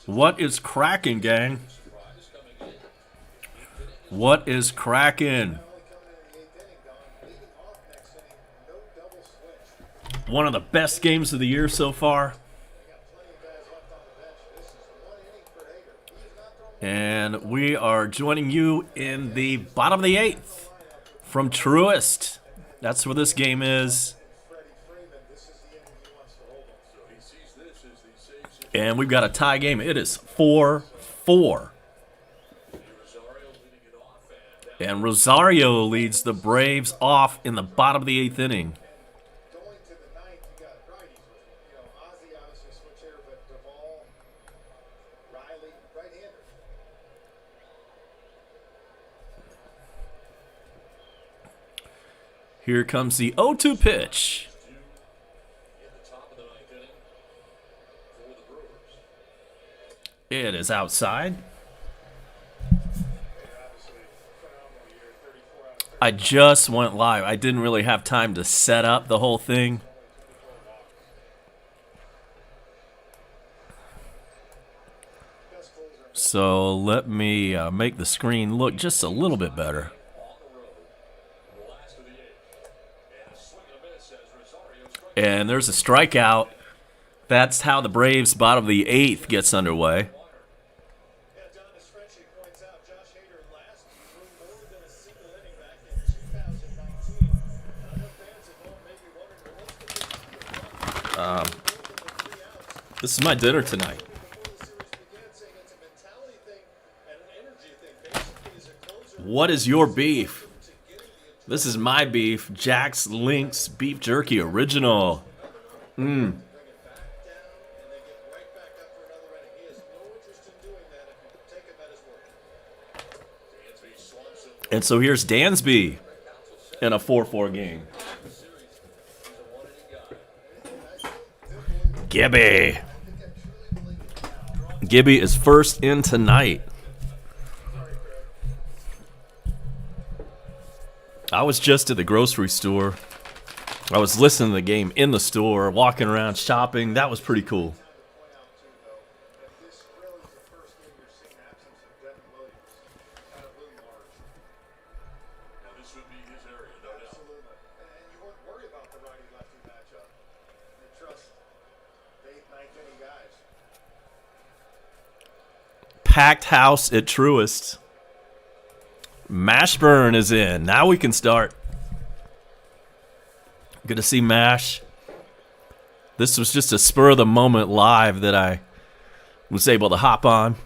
What is cracking, gang? What is cracking? One of the best games of the year so far. And we are joining you in the bottom of the 8th from Truist. That's where this game is. And we've got a tie game. It is 4-4. And Rosario leads the Braves off in the bottom of the 8th inning. Here comes the 0-2 pitch. It is outside. I just went live. I didn't really have time to set up the whole thing. So let me make the screen look just a little bit better. And there's a strikeout. That's how the Braves' bottom of the 8th gets underway. This is my dinner tonight. What is your beef? This is my beef. Jack's Link's Beef Jerky Original. And so here's Dansby in a 4-4 game. Gibby is first in tonight. I was just at the grocery store. I was listening to the game in the store, walking around, shopping. That was pretty cool. Packed house at Truist. Mashburn is in. Now we can start. Good to see Mash. This was just a spur of the moment live that I was able to hop on.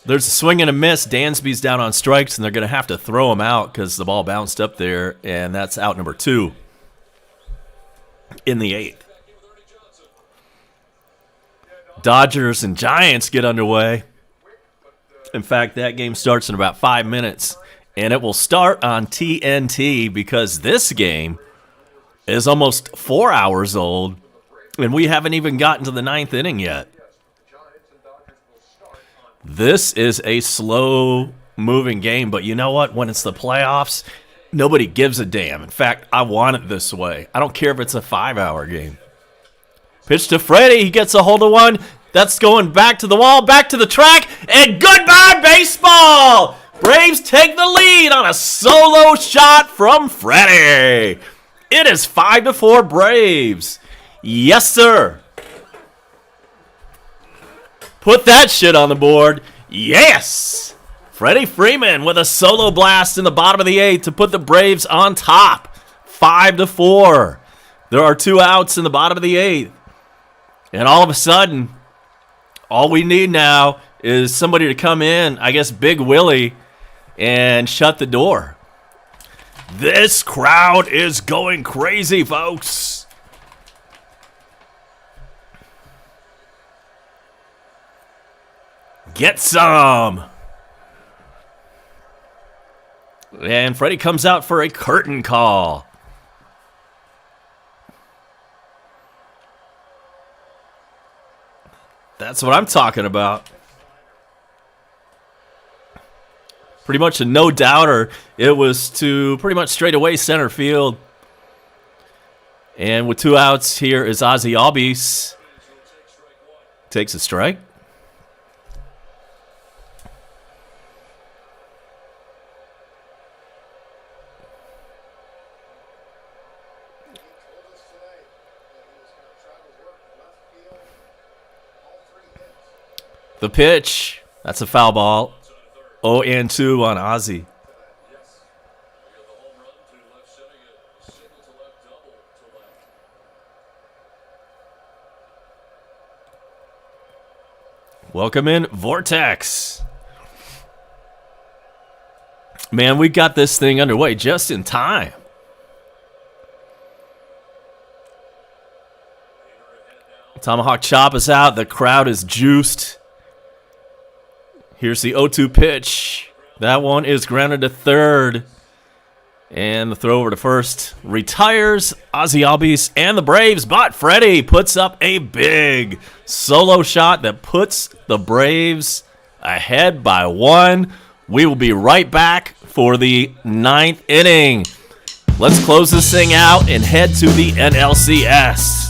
There's a swing and a miss. Dansby's down on strikes, and they're going to have to throw him out because the ball bounced up there, and that's out number 2 in the 8th. Dodgers and Giants get underway. In fact, that game starts in about 5 minutes, and it will start on TNT because this game is almost 4 hours old, and we haven't even gotten to the 9th inning yet. This is a slow-moving game, but you know what? When it's the playoffs, nobody gives a damn. In fact, I want it this way. I don't care if it's a 5-hour game. Pitch to Freddie. He gets a hold of one. That's going back to the wall, back to the track, and goodbye, baseball! Braves take the lead on a solo shot from Freddie. It is 5-4 Braves. Yes, sir. Put that shit on the board. Yes! Freddie Freeman with a solo blast in the bottom of the 8th to put the Braves on top. 5-4. There are 2 outs in the bottom of the 8th. And all of a sudden, all we need now is somebody to come in, I guess Big Willie, and shut the door. This crowd is going crazy, folks. Get some. And Freddie comes out for a curtain call. That's what I'm talking about. Pretty much a no-doubter. It was to pretty much straight away center field. And with 2 outs, here is Ozzy Albies. Takes a strike. The pitch. That's a foul ball. 0-2 on Ozzy. Welcome in, Vortex. Man, we got this thing underway just in time. Tomahawk chop is out. The crowd is juiced. Here's the 0-2 pitch. That one is grounded to third. And the throw over to first retires Ozzy Albies and the Braves. But Freddie puts up a big solo shot that puts the Braves ahead by 1. We will be right back for the 9th inning. Let's close this thing out and head to the NLCS.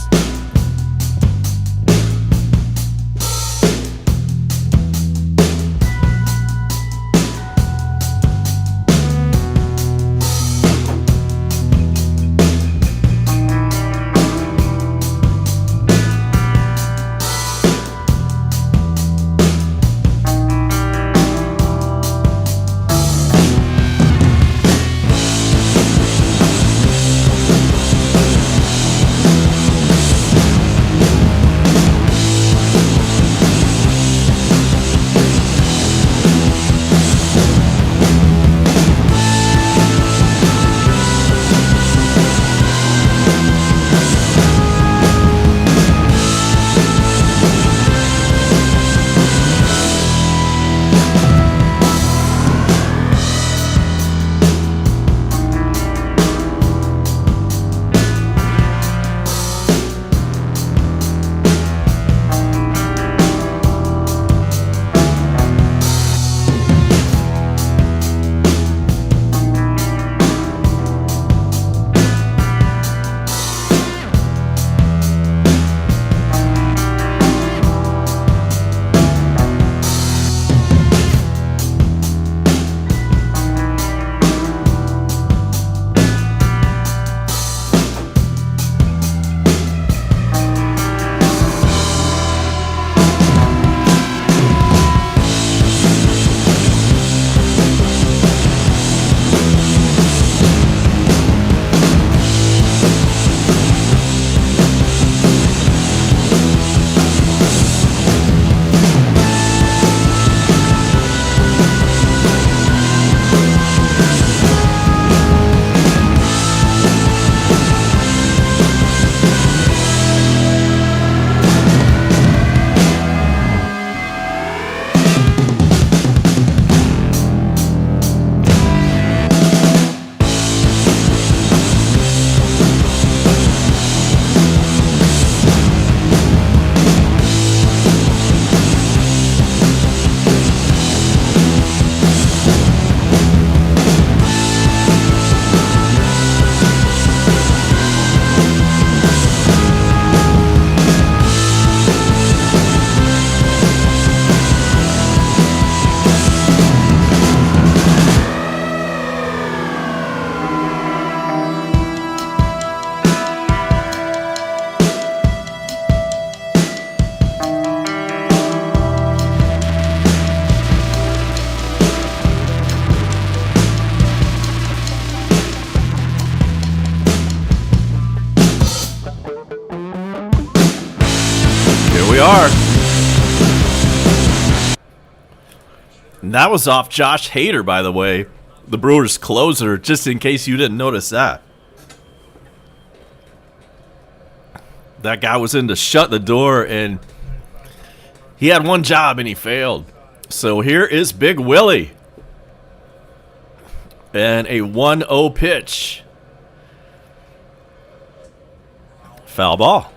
we are. And that was off Josh Hader, by the way, the Brewers closer, just in case you didn't notice that. That guy was in to shut the door, and he had one job, and he failed. So here is Big Willie. And a 1-0 pitch. Foul ball.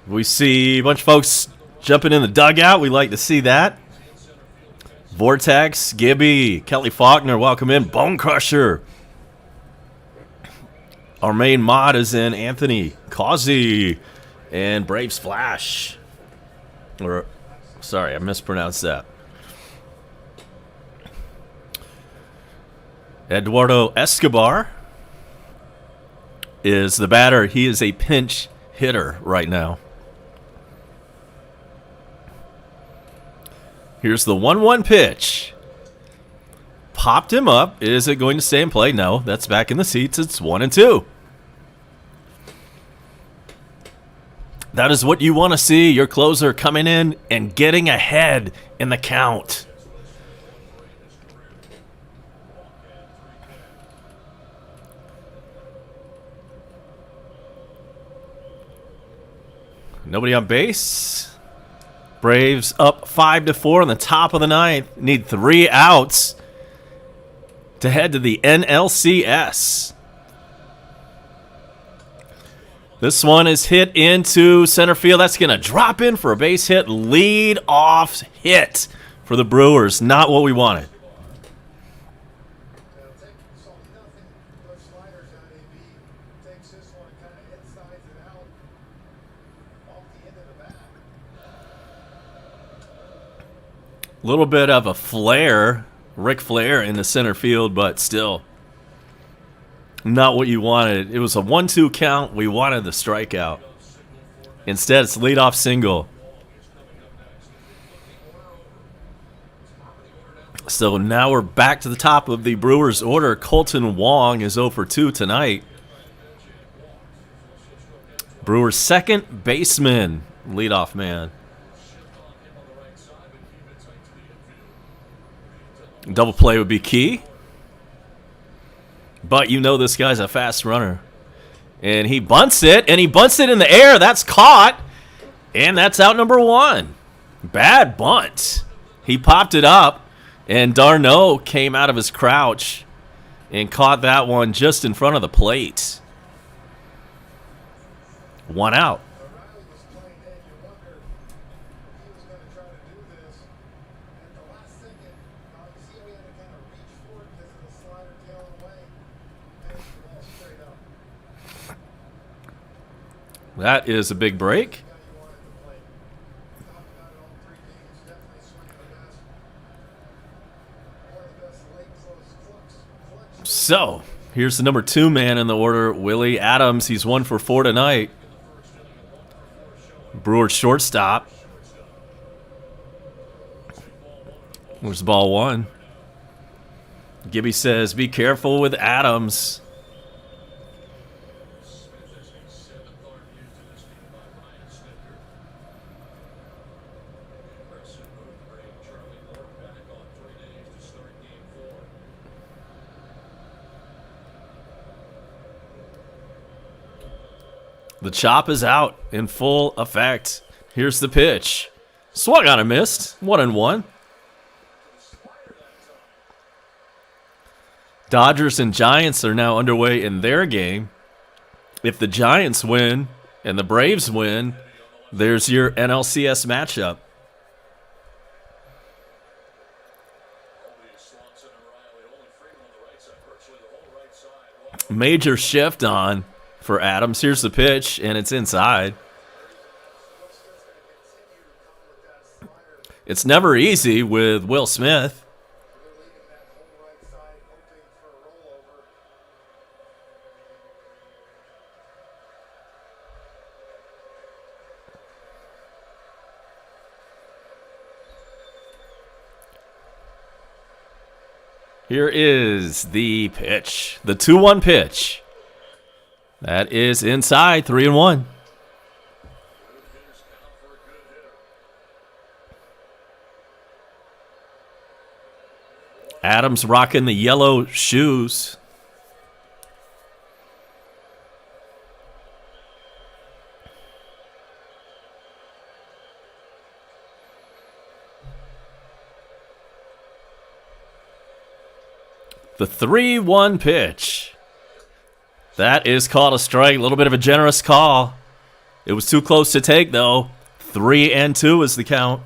We see a bunch of folks jumping in the dugout. We like to see that. Vortex, Gibby, Kelly Faulkner, welcome in. Bone Crusher. Our main mod is in Anthony, Causey, and Braves Flash. Or, sorry, I mispronounced that. Eduardo Escobar is the batter. He is a pinch hitter right now. Here's the 1-1 pitch. Popped him up. Is it going to stay in play? No, that's back in the seats. It's 1-2. That is what you want to see. Your closer coming in and getting ahead in the count. Nobody on base. Braves up 5-4 on the top of the ninth. Need 3 outs to head to the NLCS. This one is hit into center field. That's going to drop in for a base hit. Lead off hit for the Brewers. Not what we wanted. A little bit of a flare, Ric Flair in the center field, but still not what you wanted. It was a 1-2 count. We wanted the strikeout. Instead, it's leadoff single. So now we're back to the top of the Brewers order. Colton Wong is 0 for 2 tonight. Brewers' second baseman, leadoff man. Double play would be key. But you know this guy's a fast runner. And he bunts it, and he bunts it in the air. That's caught. And that's out number 1. Bad bunt. He popped it up, and Darno came out of his crouch and caught that one just in front of the plate. 1 out. That is a big break. So, here's the number 2 man in the order, Willie Adams. He's 1 for 4 tonight. Brewers shortstop. Where's ball 1? Gibby says, be careful with Adams. The chop is out in full effect. Here's the pitch. Swung on and missed. 1-1. Dodgers and Giants are now underway in their game. If the Giants win and the Braves win, there's your NLCS matchup. Major shift on for Adams. Here's the pitch, and it's inside. It's never easy with Will Smith. Here is the pitch, the 2-1 pitch. That is inside, 3-1. Adams rocking the yellow shoes. The 3-1 pitch. That is called a strike. A little bit of a generous call. It was too close to take, though. 3-2 is the count.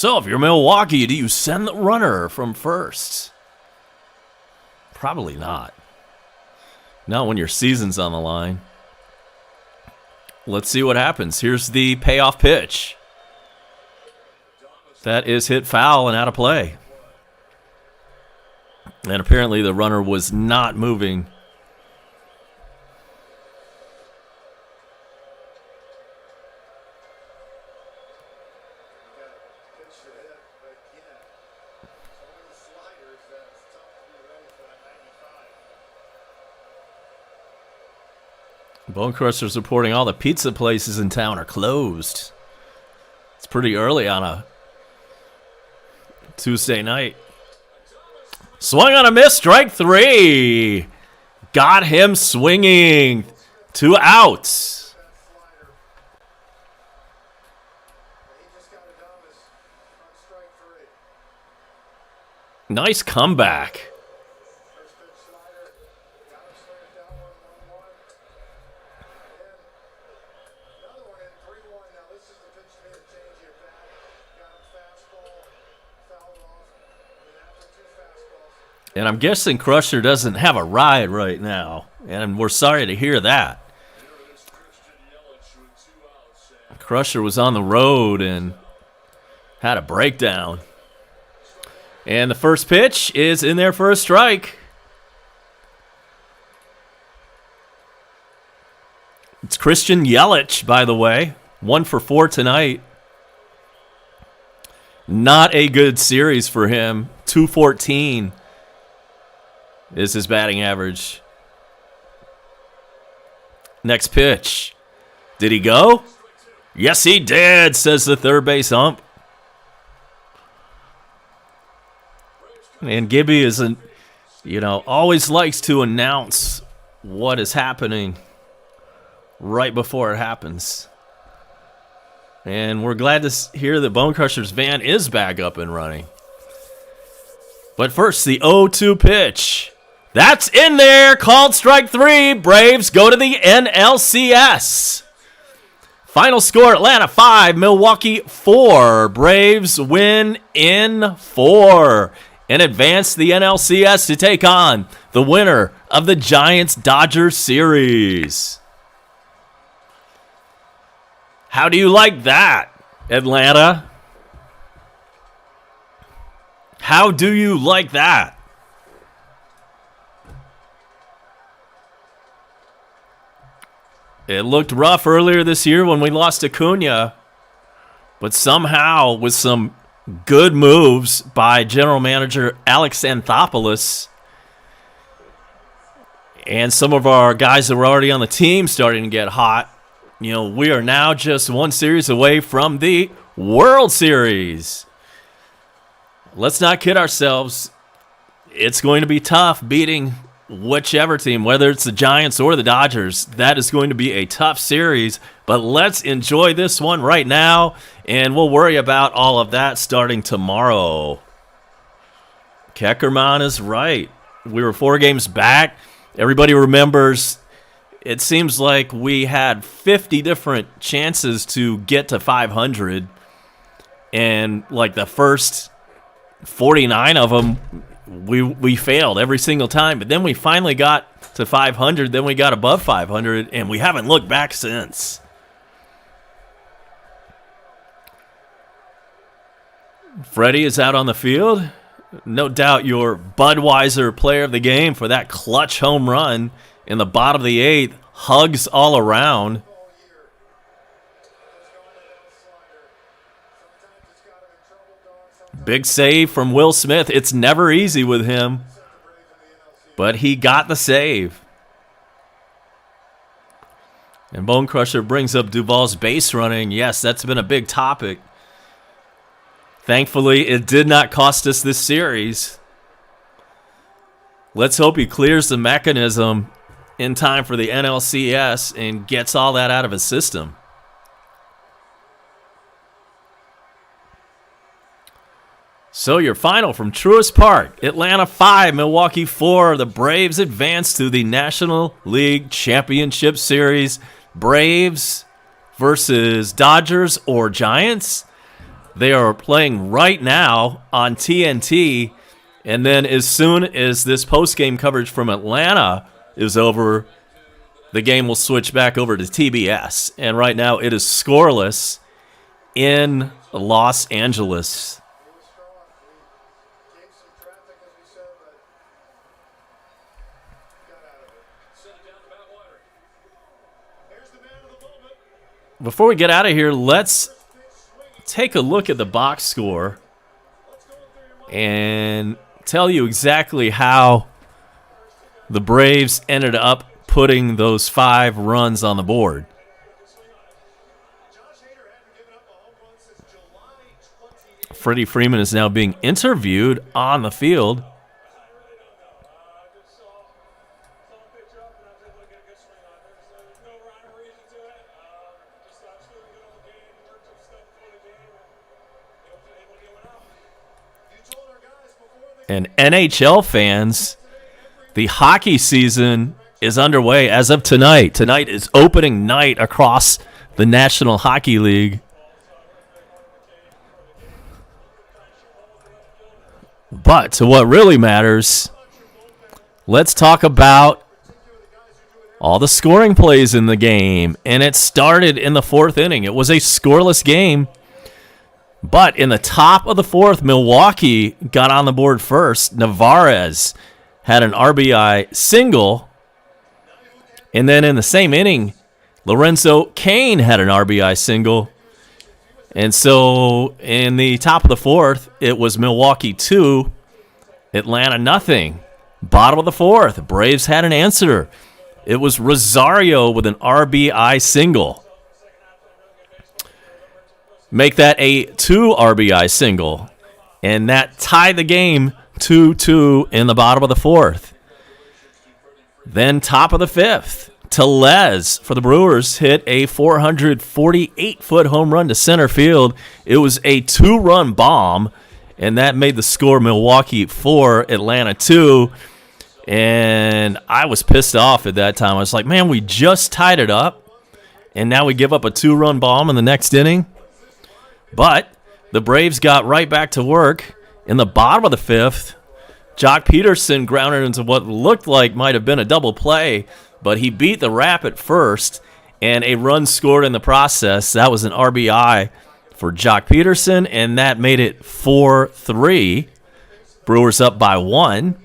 So if you're Milwaukee, do you send the runner from first? Probably not. Not when your season's on the line. Let's see what happens. Here's the payoff pitch. That is hit foul and out of play. And apparently the runner was not moving. Bone Crusher's reporting all the pizza places in town are closed. It's pretty early on a Tuesday night. Swung on a miss, strike 3. Got him swinging. 2 outs. Nice comeback. And I'm guessing Crusher doesn't have a ride right now. And we're sorry to hear that. Crusher was on the road and had a breakdown. And the first pitch is in there for a strike. It's Christian Yelich, by the way. 1 for 4 tonight. Not a good series for him. 214. Is his batting average. Next pitch. Did he go? Yes, he did, says the third base ump. And Gibby isn't, always likes to announce what is happening right before it happens. And we're glad to hear that Bone Crusher's van is back up and running. But first, the 0-2 pitch. That's in there, called strike 3. Braves go to the NLCS. Final score, Atlanta 5, Milwaukee 4. Braves win in 4 and advance the NLCS to take on the winner of the Giants-Dodgers series. How do you like that, Atlanta? How do you like that? It looked rough earlier this year when we lost Acuna, but somehow with some good moves by general manager Alex Anthopoulos and some of our guys that were already on the team starting to get hot, we are now just one series away from the World Series. Let's not kid ourselves. It's going to be tough beating whichever team, whether it's the Giants or the Dodgers. That is going to be a tough series, but let's enjoy this one right now, and we'll worry about all of that starting tomorrow. Keckerman is right. We were 4 games back. Everybody remembers it seems like we had 50 different chances to get to 500, and like the first 49 of them, we failed every single time. But then we finally got to 500, then we got above 500, and we haven't looked back since. Freddie is out on the field. No doubt your Budweiser player of the game for that clutch home run in the bottom of the 8th. Hugs all around. Big save from Will Smith. It's never easy with him, but he got the save. And Bone Crusher brings up Duvall's base running. Yes, that's been a big topic. Thankfully, it did not cost us this series. Let's hope he clears the mechanism in time for the NLCS and gets all that out of his system. So your final from Truist Park, Atlanta 5, Milwaukee 4. The Braves advance to the National League Championship Series. Braves versus Dodgers or Giants. They are playing right now on TNT, and then as soon as this post-game coverage from Atlanta is over, the game will switch back over to TBS. And right now it is scoreless in Los Angeles. Before we get out of here, let's take a look at the box score and tell you exactly how the Braves ended up putting those 5 runs on the board. Freddie Freeman is now being interviewed on the field. And NHL fans, the hockey season is underway as of tonight. Tonight is opening night across the National Hockey League. But to what really matters, let's talk about all the scoring plays in the game. And it started in the 4th inning. It was a scoreless game. But in the top of the 4th, Milwaukee got on the board first. Navarez had an RBI single. And then in the same inning, Lorenzo Cain had an RBI single. And so in the top of the 4th, it was Milwaukee 2, Atlanta nothing. Bottom of the 4th, Braves had an answer. It was Rosario with an RBI single. Make that a 2 RBI single. And that tied the game 2-2 in the bottom of the 4th. Then top of the 5th, Tellez for the Brewers hit a 448-foot home run to center field. It was a 2-run bomb, and that made the score Milwaukee 4, Atlanta 2. And I was pissed off at that time. I was like, man, we just tied it up, and now we give up a 2-run bomb in the next inning. But the Braves got right back to work. In the bottom of the 5th, Jock Peterson grounded into what looked like might have been a double play, but he beat the Rap at first, and a run scored in the process. That was an RBI for Jock Peterson, and that made it 4-3. Brewers up by 1.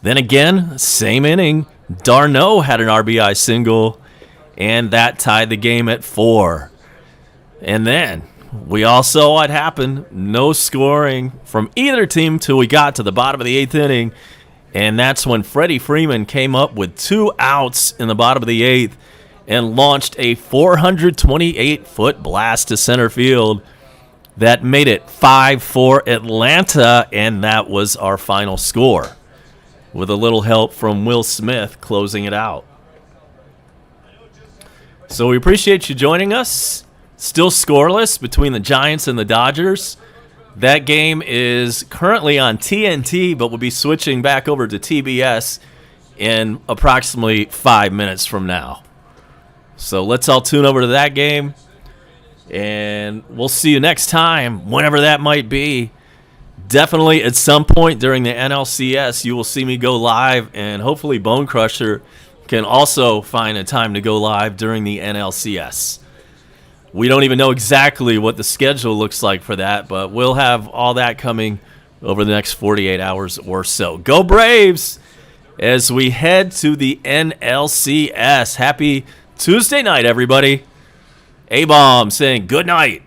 Then again, same inning, Darno had an RBI single, and that tied the game at 4. And then we all saw what happened. No scoring from either team till we got to the bottom of the 8th inning. And that's when Freddie Freeman came up with 2 outs in the bottom of the 8th and launched a 428-foot blast to center field. That made it 5-4 Atlanta, and that was our final score, with a little help from Will Smith closing it out. So we appreciate you joining us. Still scoreless between the Giants and the Dodgers. That game is currently on TNT, but will be switching back over to TBS in approximately 5 minutes from now. So let's all tune over to that game, and we'll see you next time, whenever that might be. Definitely at some point during the NLCS, you will see me go live, and hopefully Bone Crusher can also find a time to go live during the NLCS. We don't even know exactly what the schedule looks like for that, but we'll have all that coming over the next 48 hours or so. Go Braves as we head to the NLCS. Happy Tuesday night, everybody. A-Bomb saying good night.